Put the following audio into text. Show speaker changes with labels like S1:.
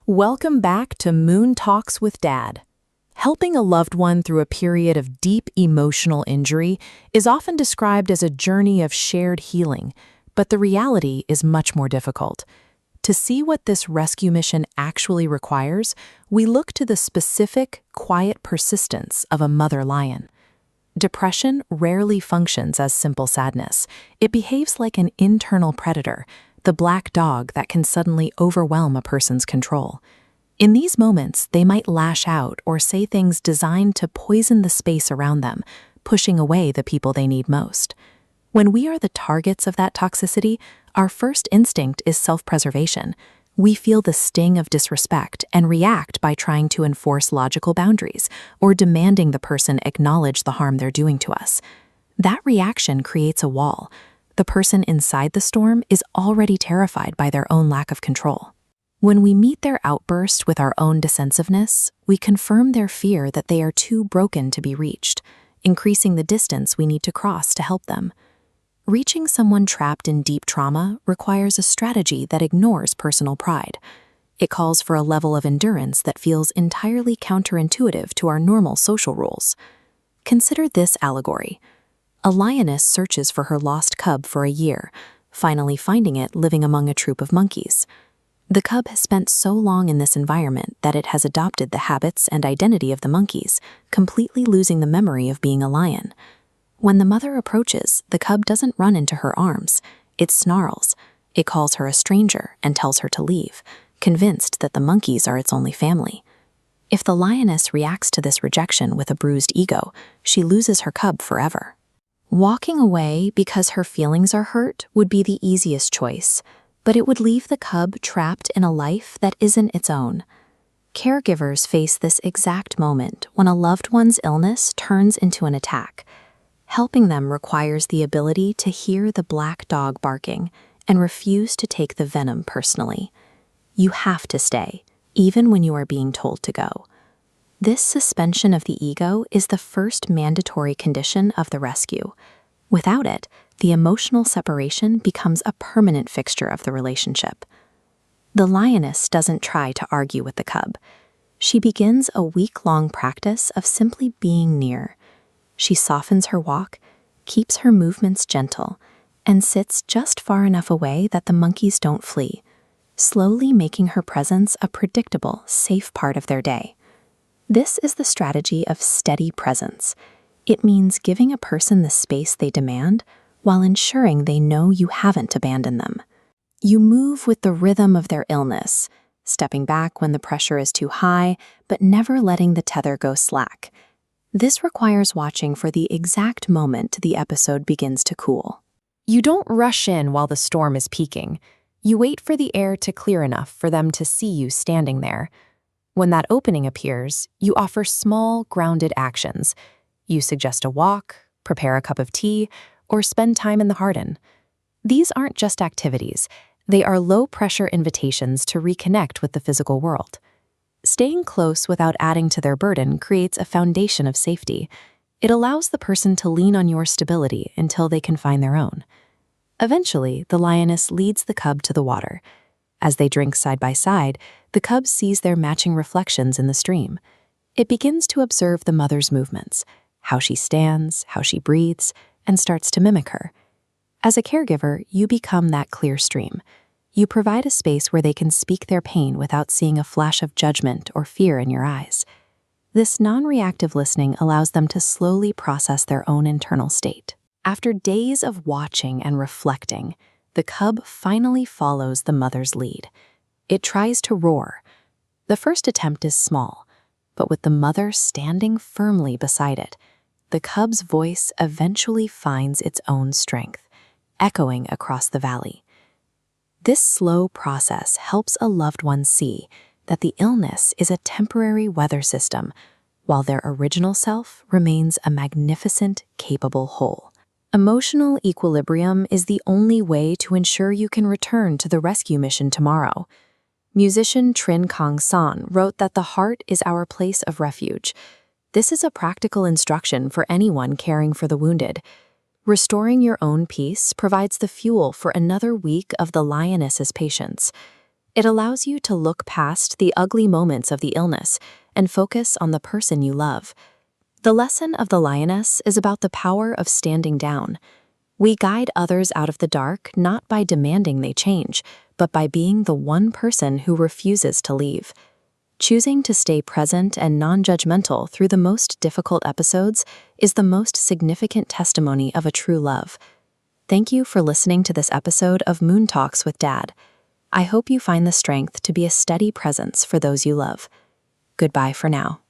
S1: Welcome back to Moon Talks with Dad. Helping a loved one through a period of deep emotional injury is often described as a journey of shared healing, but the reality is much more difficult. To see what this rescue mission actually requires, we look to the specific, quiet persistence of a mother lion. Depression rarely functions as simple sadness. It behaves like an internal predator, the black dog that can suddenly overwhelm a person's control. In these moments, they might lash out or say things designed to poison the space around them, pushing away the people they need most. When we are the targets of that toxicity, our first instinct is self-preservation. We feel the sting of disrespect and react by trying to enforce logical boundaries or demanding the person acknowledge the harm they're doing to us. That reaction creates a wall. The person inside the storm is already terrified by their own lack of control. When we meet their outburst with our own defensiveness, we confirm their fear that they are too broken to be reached, increasing the distance we need to cross to help them. Reaching someone trapped in deep trauma requires a strategy that ignores personal pride. It calls for a level of endurance that feels entirely counterintuitive to our normal social rules. Consider this allegory. A lioness searches for her lost cub for a year, finally finding it living among a troop of monkeys. The cub has spent so long in this environment that it has adopted the habits and identity of the monkeys, completely losing the memory of being a lion. When the mother approaches, the cub doesn't run into her arms. It snarls. It calls her a stranger and tells her to leave, convinced that the monkeys are its only family. If the lioness reacts to this rejection with a bruised ego, she loses her cub forever. Walking away because her feelings are hurt would be the easiest choice, but it would leave the cub trapped in a life that isn't its own. Caregivers face this exact moment when a loved one's illness turns into an attack. Helping them requires the ability to hear the black dog barking and refuse to take the venom personally. You have to stay, even when you are being told to go. This suspension of the ego is the first mandatory condition of the rescue. Without it, the emotional separation becomes a permanent fixture of the relationship. The lioness doesn't try to argue with the cub. She begins a week-long practice of simply being near. She softens her walk, keeps her movements gentle, and sits just far enough away that the monkeys don't flee, slowly making her presence a predictable, safe part of their day. This is the strategy of steady presence. It means giving a person the space they demand while ensuring they know you haven't abandoned them. You move with the rhythm of their illness, stepping back when the pressure is too high, but never letting the tether go slack. This requires watching for the exact moment the episode begins to cool. You don't rush in while the storm is peaking. You wait for the air to clear enough for them to see you standing there. When that opening appears, you offer small, grounded actions. You suggest a walk, prepare a cup of tea, or spend time in the garden. These aren't just activities. They are low-pressure invitations to reconnect with the physical world. Staying close without adding to their burden creates a foundation of safety. It allows the person to lean on your stability until they can find their own. Eventually, the lioness leads the cub to the water. As they drink side by side, the cub sees their matching reflections in the stream. It begins to observe the mother's movements, how she stands, how she breathes, and starts to mimic her. As a caregiver, you become that clear stream. You provide a space where they can speak their pain without seeing a flash of judgment or fear in your eyes. This non-reactive listening allows them to slowly process their own internal state. After days of watching and reflecting, the cub finally follows the mother's lead. It tries to roar. The first attempt is small, but with the mother standing firmly beside it, the cub's voice eventually finds its own strength, echoing across the valley. This slow process helps a loved one see that the illness is a temporary weather system, while their original self remains a magnificent, capable whole. Emotional equilibrium is the only way to ensure you can return to the rescue mission tomorrow. Musician Trin Kong San wrote that the heart is our place of refuge. This is a practical instruction for anyone caring for the wounded. Restoring your own peace provides the fuel for another week of the lioness's patience. It allows you to look past the ugly moments of the illness and focus on the person you love. The lesson of the lioness is about the power of standing down. We guide others out of the dark not by demanding they change, but by being the one person who refuses to leave. Choosing to stay present and non-judgmental through the most difficult episodes is the most significant testimony of a true love. Thank you for listening to this episode of Moon Talks with Dad. I hope you find the strength to be a steady presence for those you love. Goodbye for now.